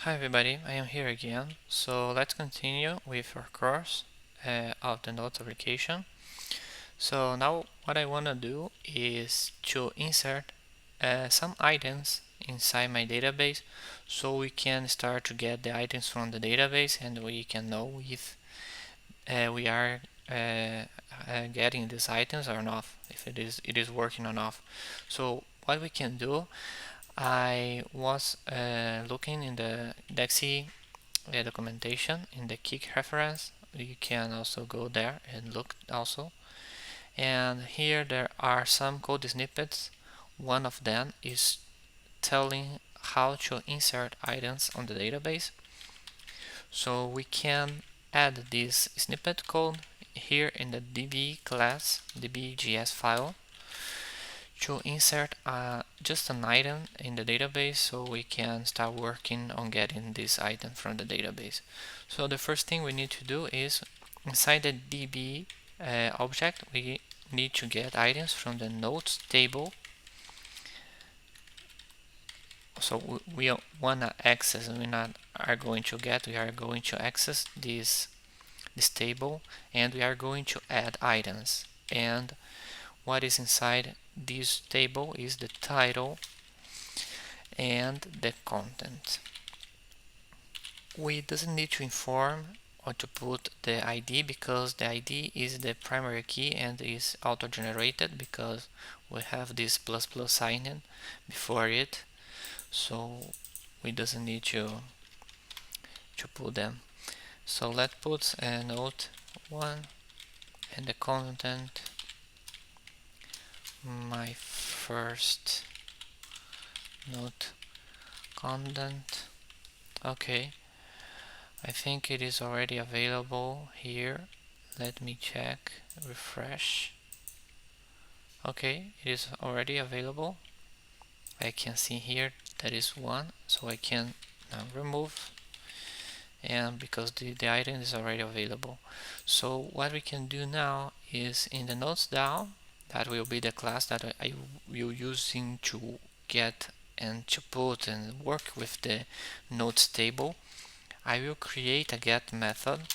Hi everybody, I am here again. So let's continue with our course of the Notes application. So now what I want to do is to insert some items inside my database so we can start to get the items from the database and we can know if we are getting these items or not, if it is working or not. So what we can do, I was looking in the Dexie documentation in the kick reference. You can also go there and look also. And here there are some code snippets. One of them is telling how to insert items on the database. So we can add this snippet code here in the db class Dexie.js file to insert just an item in the database so we can start working on getting this item from the database. So the first thing we need to do is inside the db object we need to get items from the notes table. So we want to access, we are going to access this table, and we are going to add items. And what is inside this table is the title and the content. We doesn't need to inform or to put the ID because the ID is the primary key and is auto-generated because we have this ++ sign before it, so we doesn't need to put them. So let's put a note 1 and the content my first note content. Okay, I think it is already available here. Let me check, refresh. Okay, it is already available. I can see here that is one, so I can now remove, and because the item is already available. So what we can do now is in the notes DAO, that will be the class that I will using to get and to put and work with the notes table. I will create a get method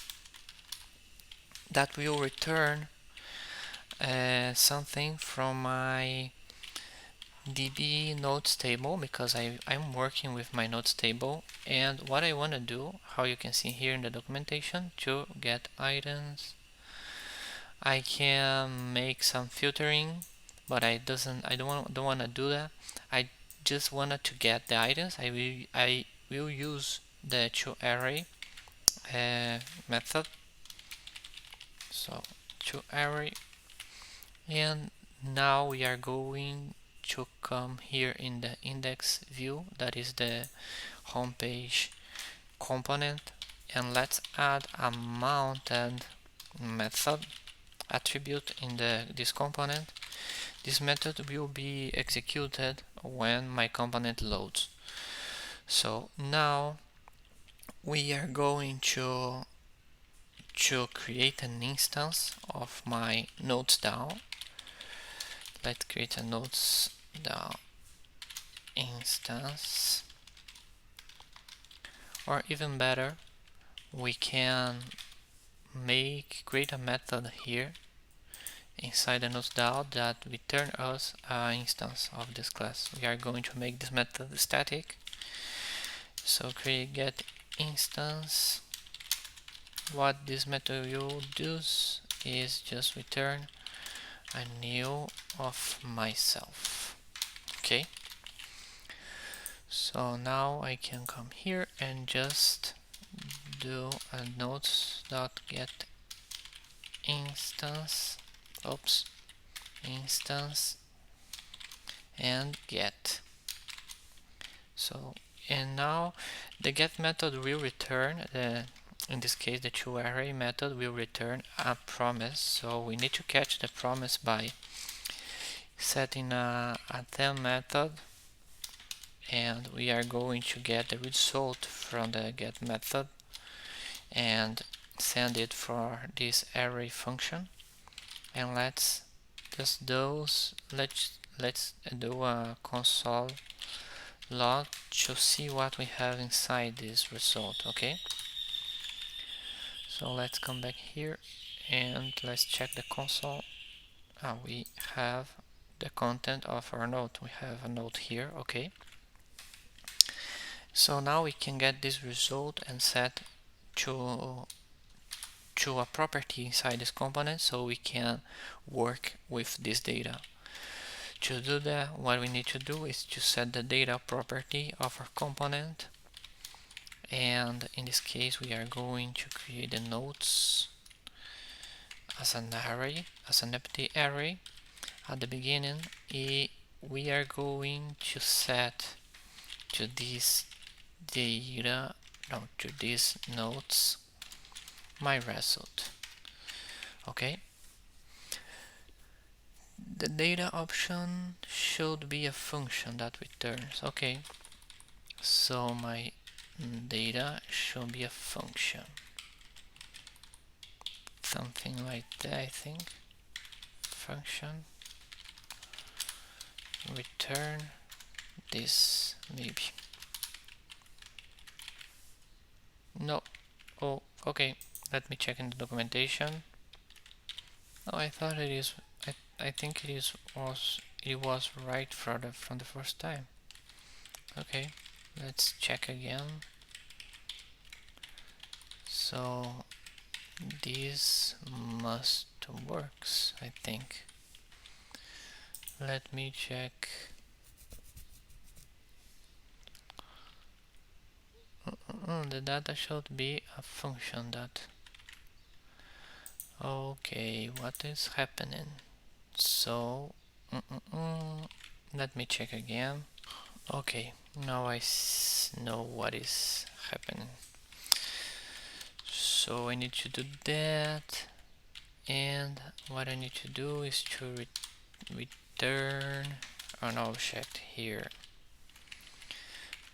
that will return something from my db notes table because I'm working with my notes table. And what I want to do, how you can see here in the documentation, to get items, I can make some filtering, but I don't want to do that. I just wanted to get the items. I will use the toArray method. So toArray, and now we are going to come here in the index view, that is the homepage component, and let's add a mounted method attribute in this component. This method will be executed when my component loads. So now we are going to create an instance of my notes DAO. Let's create a notes DAO instance, or even better, we can create a method here inside the notes DAO that return us an instance of this class. We are going to make this method static. So create get instance. What this method will do is just return a new of myself. Okay, so now I can come here and just do a notes.get instance, instance, and get. So, and now the get method will return in this case the toArray method will return a promise. So we need to catch the promise by setting a them method, and we are going to get the result from the get method and send it for this array function. And let's do a console matplotlib to see what we have inside this result. Okay, so let's come back here and let's check the console. We have the content of our node. We have a node here. Okay, so now we can get this result and set to a property inside this component so we can work with this data. To do that, what we need to do is to set the data property of our component, and in this case we are going to create the nodes as an array, as an empty array. At the beginning we are going to set to this data, no, to these nodes my result. Okay, the data option should be a function that returns. Okay, so my data should be a function, something like that. I think function return this, maybe. No. Oh, okay, let me check in the documentation. Oh, I thought it is. I think it was right from the first time. Okay, let's check again. So this must works, I think. Let me check. The data should be a function that. Okay, what is happening? So let me check again. Okay, now I know what is happening. So I need to do that, and what I need to do is to return an object here.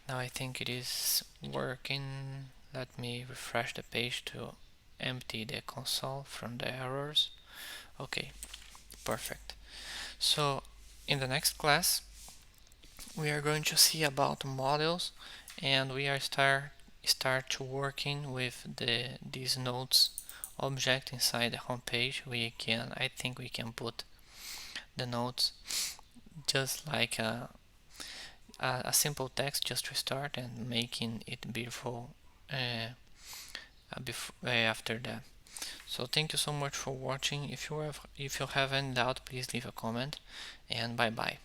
Now I think it is working. Let me refresh the page to empty the console from the errors. Okay, perfect. So in the next class we are going to see about models, and we are start to working with these nodes object inside the home page. I think we can put the nodes just like a simple text just to start and making it beautiful after that. So thank you so much for watching. If you have any doubt, please leave a comment, and bye bye.